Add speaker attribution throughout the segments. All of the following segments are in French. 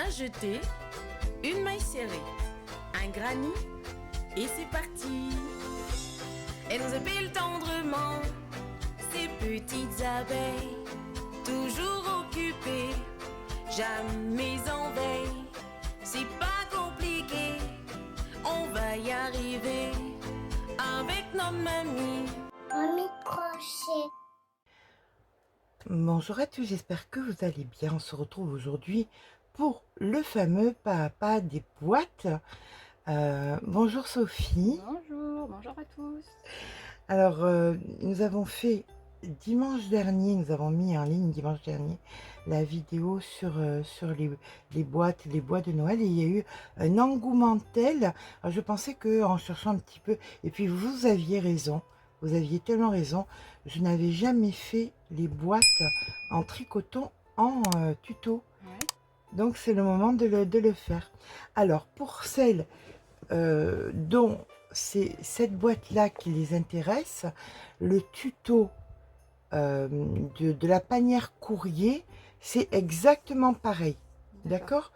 Speaker 1: a jeté une maille serrée, un granit, et c'est parti. Elle nous appelle tendrement, ces petites abeilles, toujours occupées, jamais en veille. C'est pas compliqué, on va y arriver, avec notre mamie.
Speaker 2: Mamie crochet.
Speaker 3: Bonjour à tous, j'espère que vous allez bien. On se retrouve aujourd'hui pour le fameux Papa des boîtes. Bonjour Sophie.
Speaker 4: Bonjour à tous.
Speaker 3: Alors, nous avons fait dimanche dernier, nous avons mis en ligne dimanche dernier la vidéo sur les boîtes, les bois de Noël, et il y a eu un engouement tel. Alors, je pensais qu'en cherchant un petit peu, et puis vous aviez raison, vous aviez tellement raison, je n'avais jamais fait les boîtes en tricoton en tuto.
Speaker 4: Ouais.
Speaker 3: Donc c'est le moment de le faire. Alors pour celles dont c'est cette boîte-là qui les intéresse, le tuto de la panière courrier, c'est exactement pareil. D'accord?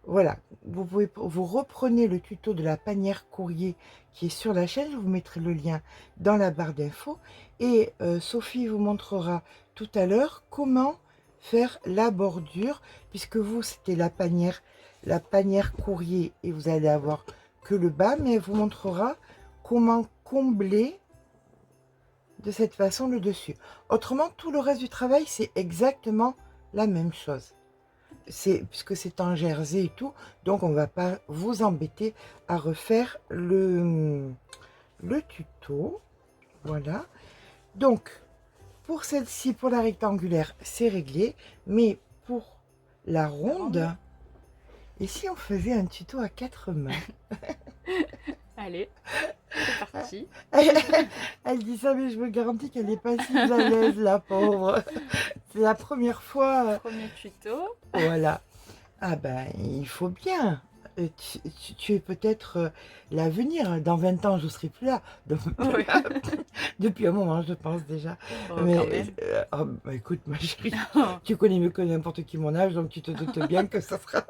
Speaker 3: Voilà, vous reprenez le tuto de la panière courrier qui est sur la chaîne, je vous mettrai le lien dans la barre d'infos, et Sophie vous montrera tout à l'heure comment faire la bordure, puisque vous c'était la panière courrier et vous allez avoir que le bas, mais elle vous montrera comment combler de cette façon le dessus. Autrement, tout le reste du travail c'est exactement la même chose. Puisque c'est en jersey et tout, donc on va pas vous embêter à refaire le tuto. Voilà, donc pour celle-ci, pour la rectangulaire, c'est réglé, mais pour la ronde, et si on faisait un tuto à 4 mains?
Speaker 4: Allez, c'est parti.
Speaker 3: Elle dit ça, mais je me garantis qu'elle n'est pas si à l'aise, la pauvre. C'est la première fois.
Speaker 4: Premier tuto.
Speaker 3: Voilà. Ah ben, il faut bien. Tu es peut-être l'avenir. Dans 20 ans, je ne serai plus là. Donc,
Speaker 4: Ouais.
Speaker 3: depuis un moment, je pense déjà.
Speaker 4: Oh,
Speaker 3: Mais
Speaker 4: quand même.
Speaker 3: oh, bah, écoute, ma chérie, tu connais mieux que n'importe qui mon âge, donc tu te doutes bien que ça sera...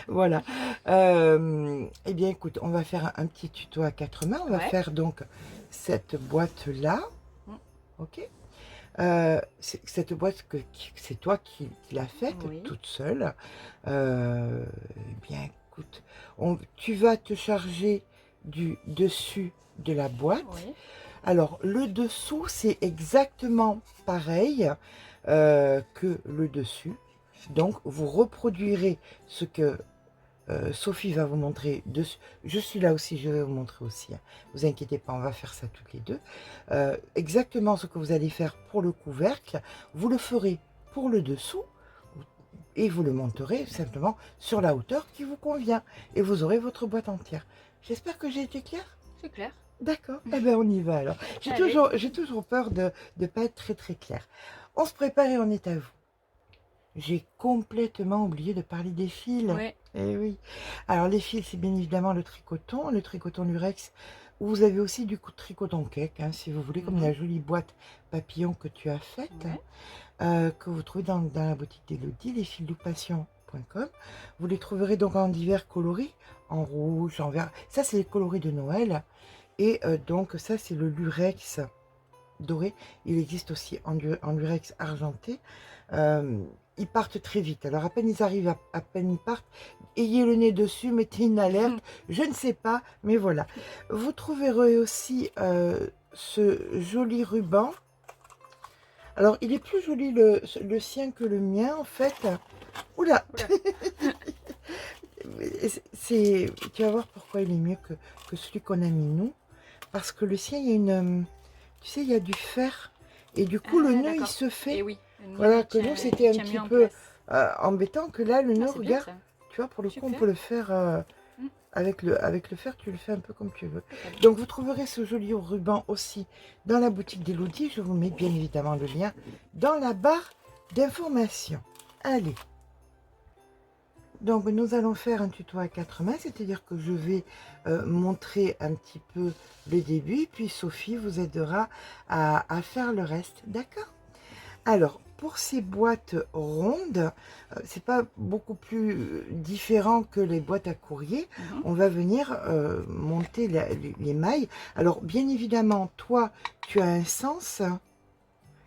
Speaker 3: Voilà. Eh bien, écoute, on va faire un petit tuto à 4 mains. On va faire donc cette boîte-là. Ok. Cette boîte que c'est toi qui l'as faite toute seule. Eh bien, écoute, tu vas te charger du dessus de la boîte. Alors, le dessous, c'est exactement pareil que le dessus. Donc, vous reproduirez ce que Sophie va vous montrer dessus. Je suis là aussi, je vais vous montrer aussi. Hein. Vous inquiétez pas, on va faire ça toutes les deux. Exactement ce que vous allez faire pour le couvercle, vous le ferez pour le dessous et vous le monterez simplement sur la hauteur qui vous convient. Et vous aurez votre boîte entière. J'espère que j'ai été claire.
Speaker 4: C'est clair.
Speaker 3: D'accord, eh bien on y va alors. J'ai toujours peur de ne pas être très claire. On se prépare et on est à vous. J'ai complètement oublié de parler des fils. Eh oui. Alors les fils, c'est bien évidemment le tricoton lurex. Vous avez aussi du tricoton cake, hein, si vous voulez, comme la jolie boîte papillon que tu as faite, que vous trouvez dans la boutique d'Elodie, lesfilsdoupassion.com. Vous les trouverez donc en divers coloris, en rouge, en vert. Ça, c'est les coloris de Noël. Et donc ça, c'est le lurex doré. Il existe aussi en lurex argenté. Ils partent très vite. Alors à peine ils arrivent, à peine ils partent, ayez le nez dessus, mettez une alerte, je ne sais pas, mais voilà. Vous trouverez aussi ce joli ruban. Alors il est plus joli le sien que le mien en fait. Oula, tu vas voir pourquoi il est mieux que celui qu'on a mis nous. Parce que le sien, il y a une... Tu sais, il y a du fer. Et du coup, le nœud, il se fait.
Speaker 4: Et
Speaker 3: Voilà, que nous, c'était un petit peu embêtant. Que là, le nœud, regarde, tu vois, pour le coup, on peut le faire avec le fer, tu le fais un peu comme tu veux. Donc, vous trouverez ce joli ruban aussi dans la boutique d'Elodie. Je vous mets bien évidemment le lien dans la barre d'informations. Allez. Donc, nous allons faire un tuto à 4 mains, c'est-à-dire que je vais montrer un petit peu le début, puis Sophie vous aidera à faire le reste, d'accord? Alors, pour ces boîtes rondes, c'est pas beaucoup plus différent que les boîtes à courrier. On va venir monter les mailles. Alors, bien évidemment, toi, tu as un sens.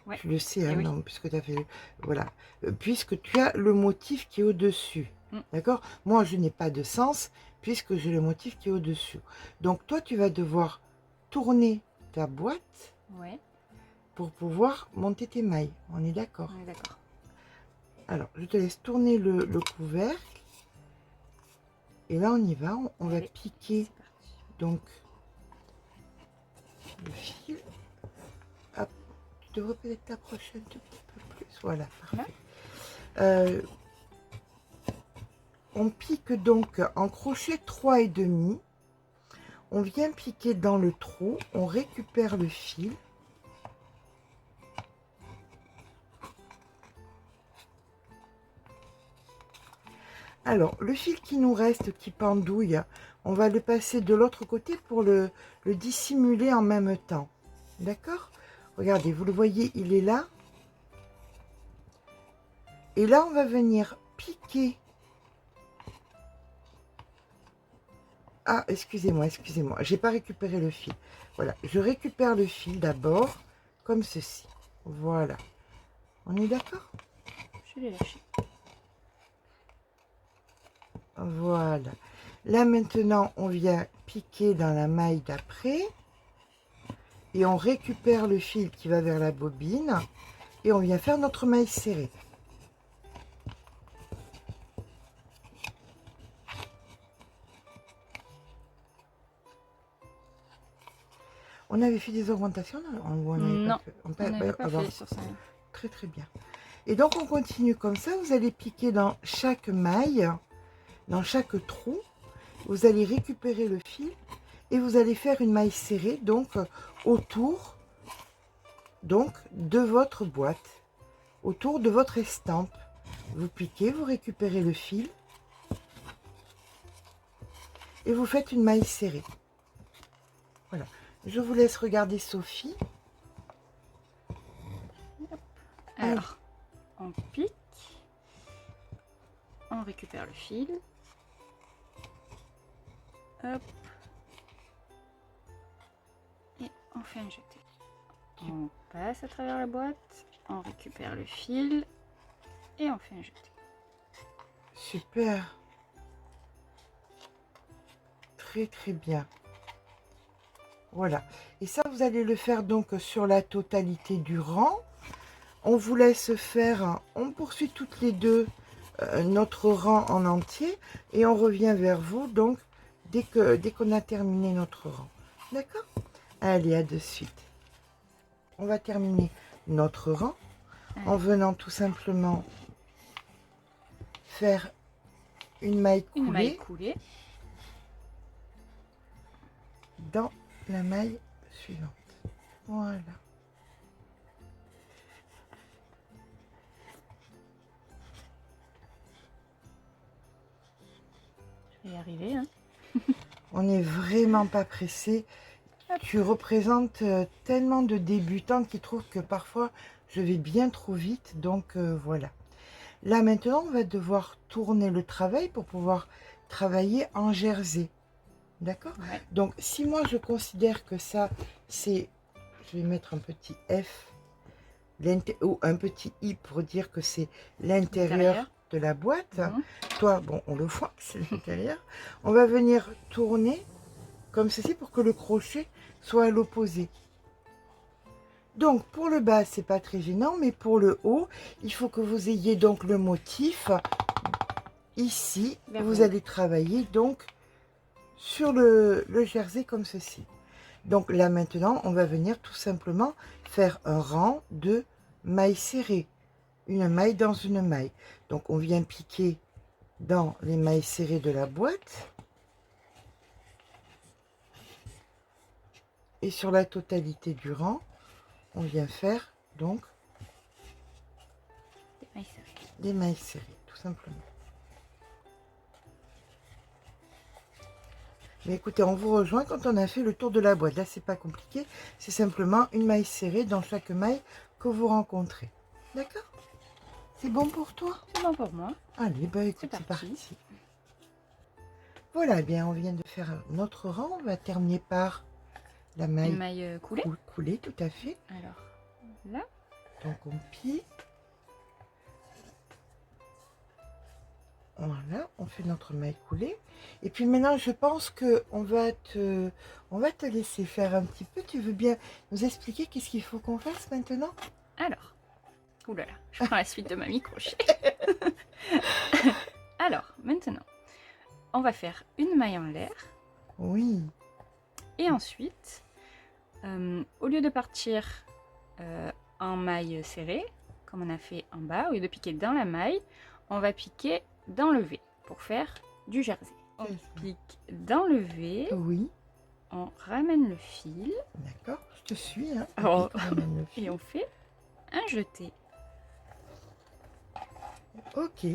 Speaker 4: Ouais.
Speaker 3: Tu le sais, hein,
Speaker 4: oui.
Speaker 3: non, puisque tu as fait... Voilà. Puisque tu as le motif qui est au-dessus. D'accord? Moi, je n'ai pas de sens, puisque j'ai le motif qui est au-dessus. Donc, toi, tu vas devoir tourner ta boîte
Speaker 4: Ouais,
Speaker 3: pour pouvoir monter tes mailles. On est d'accord?
Speaker 4: on est d'accord.
Speaker 3: Alors, je te laisse tourner le couvercle. Et là, on y va. On va
Speaker 4: Allez,
Speaker 3: piquer
Speaker 4: c'est parti.
Speaker 3: donc le fil. Hop, tu devrais peut-être t'approcher un tout petit peu plus. Voilà, parfait. On pique donc en crochet 3,5. On vient piquer dans le trou. On récupère le fil. Alors, le fil qui nous reste, qui pendouille, on va le passer de l'autre côté pour le dissimuler en même temps. D'accord? Regardez, vous le voyez, il est là. Et là, on va venir piquer. Ah, excusez-moi, excusez-moi. J'ai pas récupéré le fil. Voilà, je récupère le fil d'abord, comme ceci. Voilà. On est d'accord?
Speaker 4: Je l'ai lâché.
Speaker 3: Voilà. Là maintenant, on vient piquer dans la maille d'après. Et on récupère le fil qui va vers la bobine. Et on vient faire notre maille serrée. On avait fait des augmentations ou on n'avait
Speaker 4: Non,
Speaker 3: pas fait,
Speaker 4: on n'avait pas
Speaker 3: alors,
Speaker 4: fait sur ça.
Speaker 3: très très bien. Et donc on continue comme ça. Vous allez piquer dans chaque maille, dans chaque trou. Vous allez récupérer le fil et vous allez faire une maille serrée donc autour donc de votre boîte, autour de votre estampe. Vous piquez, vous récupérez le fil et vous faites une maille serrée. Voilà. Je vous laisse regarder Sophie.
Speaker 4: Alors, on pique, on récupère le fil. Hop. Et on fait un jeté. On passe à travers la boîte, on récupère le fil et on fait un jeté.
Speaker 3: Super. Très très bien. Voilà. Et ça, vous allez le faire donc sur la totalité du rang. On vous laisse faire, on poursuit toutes les deux notre rang en entier et on revient vers vous donc dès qu'on a terminé notre rang. D'accord? Allez, à de suite. On va terminer notre rang en venant tout simplement faire une maille coulée,
Speaker 4: Une maille coulée.
Speaker 3: dans la maille suivante. Voilà.
Speaker 4: Je vais y arriver. Hein.
Speaker 3: On n'est vraiment pas pressé. Tu représentes tellement de débutants qui trouvent que parfois je vais bien trop vite. Donc voilà. Là maintenant, on va devoir tourner le travail pour pouvoir travailler en jersey. D'accord?
Speaker 4: Ouais.
Speaker 3: Donc si moi je considère que ça c'est, je vais mettre un petit F ou un petit I pour dire que c'est l'intérieur de la boîte. Toi, bon, on le voit que c'est l'intérieur. On va venir tourner comme ceci pour que le crochet soit à l'opposé. Donc pour le bas, c'est pas très gênant, mais pour le haut, il faut que vous ayez donc le motif ici. Vous allez travailler donc sur le jersey comme ceci. Donc là maintenant, on va venir tout simplement faire un rang de mailles serrées. Une maille dans une maille. Donc on vient piquer dans les mailles serrées de la boîte. Et sur la totalité du rang, on vient faire donc des mailles serrées, tout simplement. Mais écoutez, on vous rejoint quand on a fait le tour de la boîte. Là, c'est pas compliqué. C'est simplement une maille serrée dans chaque maille que vous rencontrez. D'accord? C'est bon pour toi?
Speaker 4: C'est bon pour moi.
Speaker 3: Allez, bah écoute,
Speaker 4: C'est
Speaker 3: c'est
Speaker 4: parti.
Speaker 3: parti. Voilà, eh bien, on vient de faire notre rang. On va terminer par la
Speaker 4: Une
Speaker 3: maille
Speaker 4: maille coulée.
Speaker 3: coulée, tout à fait.
Speaker 4: Alors, là.
Speaker 3: Donc, on plie. Voilà, on fait notre maille coulée. Et puis maintenant, je pense que on va te laisser faire un petit peu. Tu veux bien nous expliquer qu'est-ce qu'il faut qu'on fasse maintenant?
Speaker 4: Alors. Ouh là là, je prends la suite de Mamie Crochet. Alors, maintenant, on va faire une maille en l'air.
Speaker 3: Oui,
Speaker 4: Et ensuite, au lieu de partir en maille serrée, comme on a fait en bas, au lieu de piquer dans la maille, on va piquer dans le V pour faire du jersey. On pique dans le V,
Speaker 3: oui,
Speaker 4: on ramène le fil
Speaker 3: d'accord, je te suis. Hein.
Speaker 4: Oh.
Speaker 3: On ramène le fil.
Speaker 4: et on fait un jeté.
Speaker 3: Ok,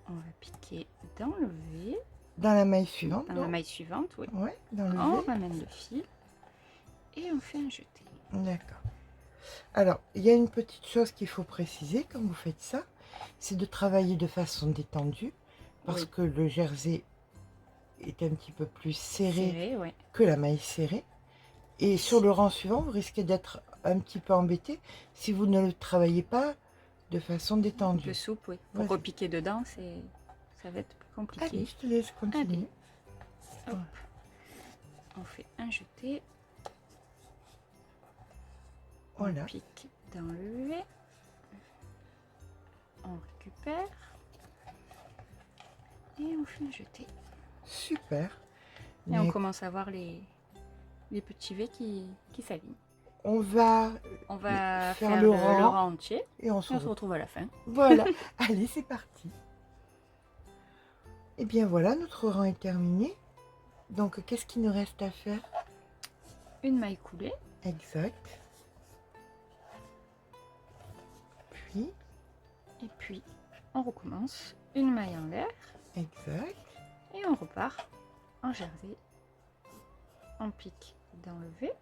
Speaker 4: On va piquer dans le V,
Speaker 3: dans la maille suivante.
Speaker 4: dans la
Speaker 3: donc.
Speaker 4: maille suivante, oui.
Speaker 3: Ouais, dans le
Speaker 4: On
Speaker 3: V.
Speaker 4: ramène le fil et on fait un jeté.
Speaker 3: D'accord. Alors, il y a une petite chose qu'il faut préciser quand vous faites ça, c'est de travailler de façon détendue, parce
Speaker 4: Oui.
Speaker 3: que le jersey est un petit peu plus serré
Speaker 4: Serré, ouais.
Speaker 3: que la maille serrée. Et sur le rang suivant, vous risquez d'être un petit peu embêté si vous ne le travaillez pas de façon
Speaker 4: Un peu
Speaker 3: détendue.
Speaker 4: souple, oui. Pour
Speaker 3: Vas-y.
Speaker 4: repiquer dedans, ça va être plus compliqué.
Speaker 3: Allez, je te laisse continuer.
Speaker 4: Hop. On fait un jeté.
Speaker 3: Voilà.
Speaker 4: On pique dans le V. On récupère. Et on fait un jeté.
Speaker 3: Super.
Speaker 4: Et
Speaker 3: Mais
Speaker 4: on commence à voir les petits V qui s'alignent.
Speaker 3: on va
Speaker 4: On va
Speaker 3: faire
Speaker 4: faire
Speaker 3: le
Speaker 4: le
Speaker 3: rang
Speaker 4: rang entier.
Speaker 3: et on
Speaker 4: Et
Speaker 3: se
Speaker 4: on se
Speaker 3: retrouve.
Speaker 4: retrouve à la fin.
Speaker 3: Voilà. Allez, c'est parti. Et bien voilà, notre rang est terminé. Donc, qu'est-ce qu'il nous reste à faire?
Speaker 4: Une maille coulée.
Speaker 3: Exact. Puis,
Speaker 4: Et puis, on recommence. Une maille en l'air.
Speaker 3: exact.
Speaker 4: Et on repart en jersey. On pique dans le V.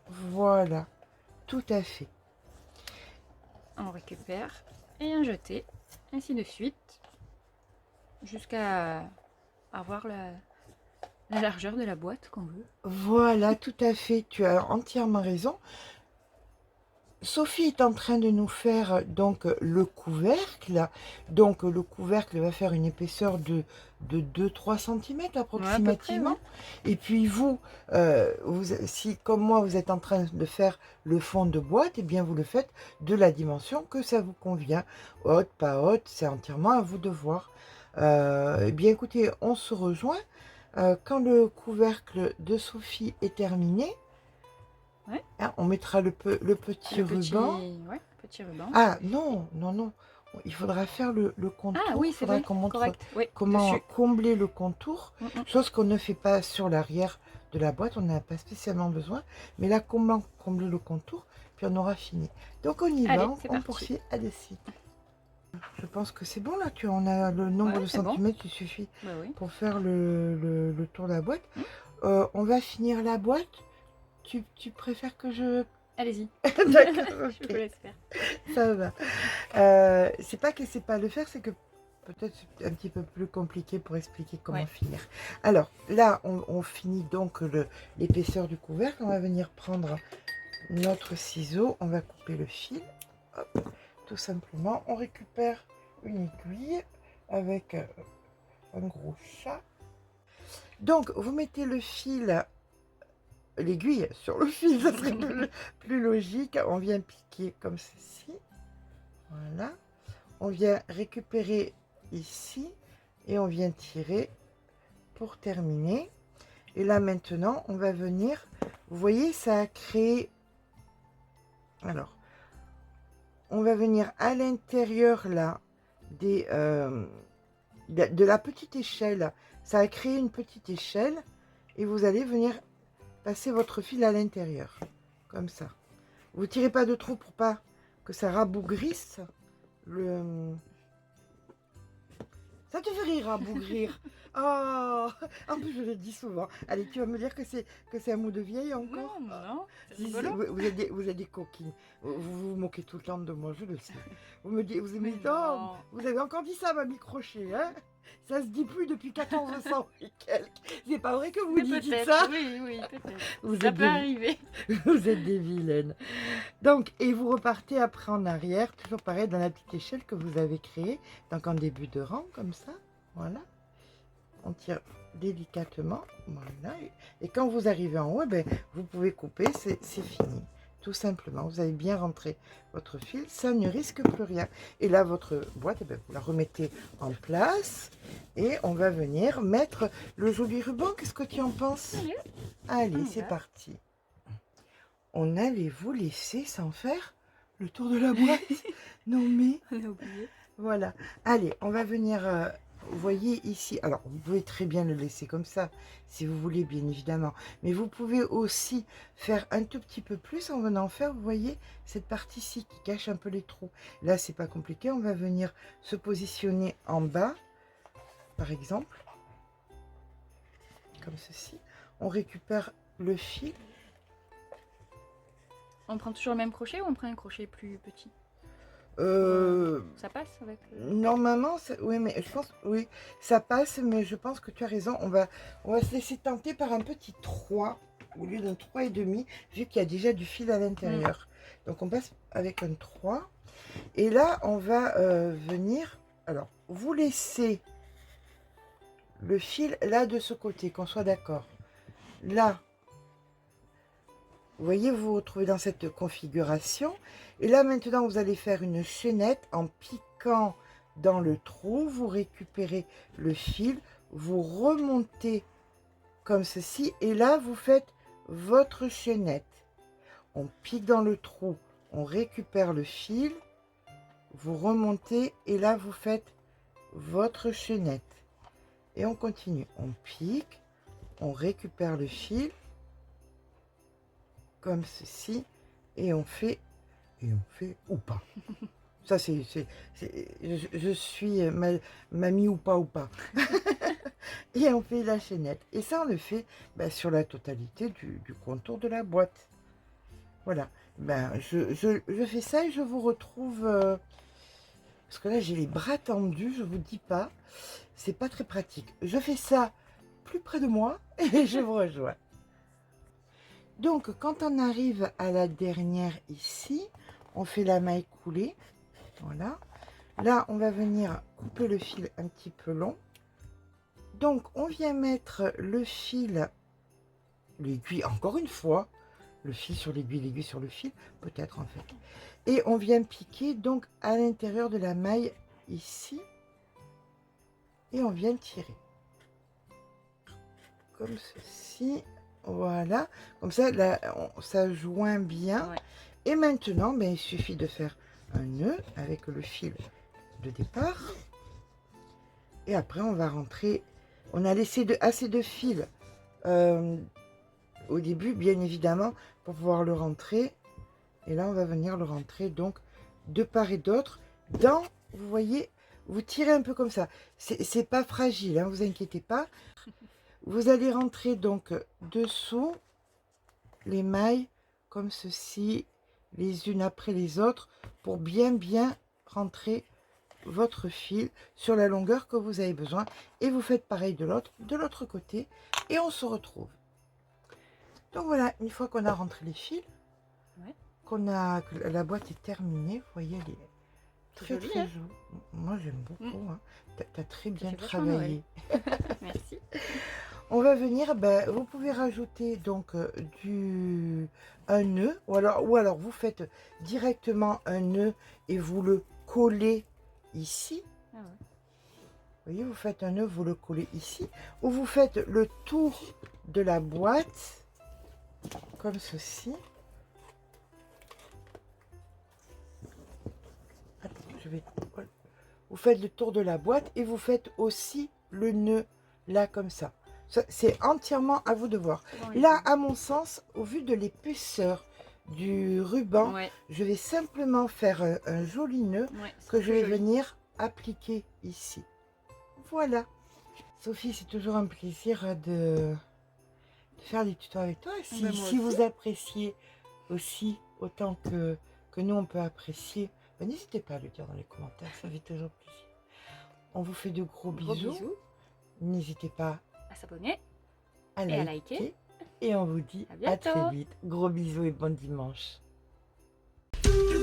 Speaker 3: Voilà. Tout à fait.
Speaker 4: On récupère et un jeté, ainsi de suite, jusqu'à avoir la largeur de la boîte qu'on veut.
Speaker 3: Voilà, tout à fait. Tu as entièrement raison. Sophie est en train de nous faire donc le couvercle. Donc le couvercle va faire une épaisseur de 2-3 cm approximativement. Et puis vous, si comme moi vous êtes en train de faire le fond de boîte, et bien vous le faites de la dimension que ça vous convient. Haute, pas haute, c'est entièrement à vous de voir. Eh bien écoutez, on se rejoint quand le couvercle de Sophie est terminé.
Speaker 4: Ouais.
Speaker 3: Hein, on mettra le petit ruban.
Speaker 4: Ouais, petit ruban.
Speaker 3: Ah non, non, non. Il faudra faire le contour.
Speaker 4: Ah oui,
Speaker 3: Il
Speaker 4: c'est
Speaker 3: faudra
Speaker 4: vrai.
Speaker 3: qu'on montre
Speaker 4: Correct. Oui,
Speaker 3: comment
Speaker 4: dessus.
Speaker 3: combler le contour.
Speaker 4: Mm.
Speaker 3: Chose qu'on ne fait pas sur l'arrière de la boîte. On n'a pas spécialement besoin. Mais là, comment combler le contour, puis on aura fini. Donc on y
Speaker 4: Allez,
Speaker 3: va.
Speaker 4: c'est
Speaker 3: On
Speaker 4: parti.
Speaker 3: poursuit à des sites. Je pense que c'est bon là. On a le nombre
Speaker 4: Ouais,
Speaker 3: de
Speaker 4: c'est bon.
Speaker 3: centimètres qui suffit
Speaker 4: Bah oui.
Speaker 3: pour faire le tour de la boîte.
Speaker 4: Mm.
Speaker 3: On va finir la boîte. Tu préfères que je...
Speaker 4: Allez-y.
Speaker 3: D'accord,
Speaker 4: Je vous
Speaker 3: ok,
Speaker 4: laisse faire.
Speaker 3: ça va. C'est pas que c'est pas le faire, c'est que peut-être c'est un petit peu plus compliqué pour expliquer comment
Speaker 4: Ouais.
Speaker 3: finir. Alors là, on finit donc l'épaisseur du couvercle. On va venir prendre notre ciseau, on va couper le fil. Hop, tout simplement, on récupère une aiguille avec un gros chat. Donc, vous mettez le fil, l'aiguille sur le fil, ça serait plus logique. On vient piquer comme ceci. Voilà. On vient récupérer ici et on vient tirer pour terminer. Et là maintenant, on va venir, vous voyez, ça a créé... Alors, on va venir à l'intérieur là de la petite échelle. Ça a créé une petite échelle et vous allez venir passer votre fil à l'intérieur, comme ça. Vous tirez pas de trop pour pas que ça rabougrisse le... Ça te fait rire, rabougrir. Oh, en plus, je le dis souvent. Allez, tu vas me dire que c'est un mot de vieille encore?
Speaker 4: Non, c'est
Speaker 3: Si, si,
Speaker 4: rigolo.
Speaker 3: vous êtes des coquines. Vous moquez tout le temps de moi, je le sais. Vous me
Speaker 4: Mais
Speaker 3: dites, oh,
Speaker 4: non.
Speaker 3: vous avez encore dit ça, Mamie Crochet, hein? Ça se dit plus depuis 1400 et quelques. C'est pas vrai que vous
Speaker 4: Mais
Speaker 3: dites
Speaker 4: peut-être,
Speaker 3: ça?
Speaker 4: oui, peut-être.
Speaker 3: Vous
Speaker 4: Ça
Speaker 3: êtes
Speaker 4: peut arriver.
Speaker 3: vous êtes des vilaines. Donc, et vous repartez après en arrière, toujours pareil, dans la petite échelle que vous avez créée. Donc, en début de rang, comme ça. Voilà. On tire délicatement. Voilà. Et quand vous arrivez en haut, eh ben, vous pouvez couper, c'est fini. Tout simplement, vous avez bien rentré votre fil, ça ne risque plus rien. Et là, votre boîte, eh ben, vous la remettez en place et on va venir mettre le joli ruban. Qu'est-ce que tu en penses? Allez, c'est parti. On allait vous laisser sans faire le tour de la boîte. Non mais,
Speaker 4: On a oublié.
Speaker 3: voilà. Allez, on va venir, vous voyez ici, alors vous pouvez très bien le laisser comme ça, si vous voulez bien évidemment. Mais vous pouvez aussi faire un tout petit peu plus en venant faire, vous voyez, cette partie-ci qui cache un peu les trous. Là, c'est pas compliqué, on va venir se positionner en bas, par exemple, comme ceci. On récupère le fil.
Speaker 4: On prend toujours le même crochet ou on prend un crochet plus petit? Ça passe avec
Speaker 3: Normalement, oui, mais je pense, oui, ça passe, mais je pense que tu as raison. On va se laisser tenter par un petit 3 au lieu d'un 3,5, vu qu'il y a déjà du fil à l'intérieur. Donc, on passe avec un 3. Et là, on va venir. Alors, vous laissez le fil là de ce côté, qu'on soit d'accord. Là, vous voyez, vous vous retrouvez dans cette configuration. Et là, maintenant, vous allez faire une chaînette en piquant dans le trou. Vous récupérez le fil, vous remontez comme ceci. Et là, vous faites votre chaînette. On pique dans le trou, on récupère le fil, vous remontez et là, vous faites votre chaînette. Et on continue. On pique, on récupère le fil comme ceci et on fait ou pas. Ça je suis mamie ou pas et on fait la chaînette et ça on le fait sur la totalité du contour de la boîte. Voilà, je fais ça et je vous retrouve parce que là j'ai les bras tendus, je vous dis pas, c'est pas très pratique. Je fais ça plus près de moi et je vous rejoins. Donc, quand on arrive à la dernière ici, on fait la maille coulée. Voilà. Là, on va venir couper le fil un petit peu long. Donc, on vient mettre le fil, l'aiguille, encore une fois, le fil sur l'aiguille, l'aiguille sur le fil, peut-être en fait. Et on vient piquer donc à l'intérieur de la maille ici. Et on vient tirer. Comme ceci. Voilà, comme ça, là, ça joint bien. Ouais. Et maintenant, il suffit de faire un nœud avec le fil de départ. Et après, on va rentrer. On a laissé assez de fil au début, bien évidemment, pour pouvoir le rentrer. Et là, on va venir le rentrer donc de part et d'autre. Dans, vous voyez, vous tirez un peu comme ça. C'est pas fragile, hein, vous inquiétez pas. Vous allez rentrer donc dessous les mailles comme ceci, les unes après les autres, pour bien rentrer votre fil sur la longueur que vous avez besoin. Et vous faites pareil de l'autre côté et on se retrouve. Donc voilà, une fois qu'on a rentré les fils, que la boîte est terminée, vous voyez, elle est très
Speaker 4: jolie,
Speaker 3: très
Speaker 4: hein.
Speaker 3: jolie. Moi j'aime beaucoup, hein. Tu as très bien
Speaker 4: travaillé. Merci.
Speaker 3: On va venir, vous pouvez rajouter donc un nœud, ou alors vous faites directement un nœud et vous le collez ici. Ah ouais. Vous voyez, vous faites un nœud, vous le collez ici, ou vous faites le tour de la boîte, comme ceci. Attends, vous faites le tour de la boîte et vous faites aussi le nœud là, comme ça. C'est entièrement à vous de voir. Là, à mon sens, au vu de l'épaisseur du ruban, je vais simplement faire un joli nœud que je vais venir appliquer ici. Voilà. Sophie, c'est toujours un plaisir de faire des tutos avec toi. Si,
Speaker 4: Ben, moi
Speaker 3: si
Speaker 4: aussi.
Speaker 3: vous appréciez aussi autant que nous, on peut apprécier, ben, n'hésitez pas à le dire dans les commentaires, ça fait toujours plaisir. On vous fait de gros
Speaker 4: Gros
Speaker 3: bisous.
Speaker 4: bisous.
Speaker 3: N'hésitez pas
Speaker 4: À s'abonner.
Speaker 3: à
Speaker 4: Et à
Speaker 3: liker.
Speaker 4: liker.
Speaker 3: Et on vous dit
Speaker 4: À
Speaker 3: à très
Speaker 4: bientôt.
Speaker 3: vite. Gros bisous et bon dimanche.
Speaker 2: Maman.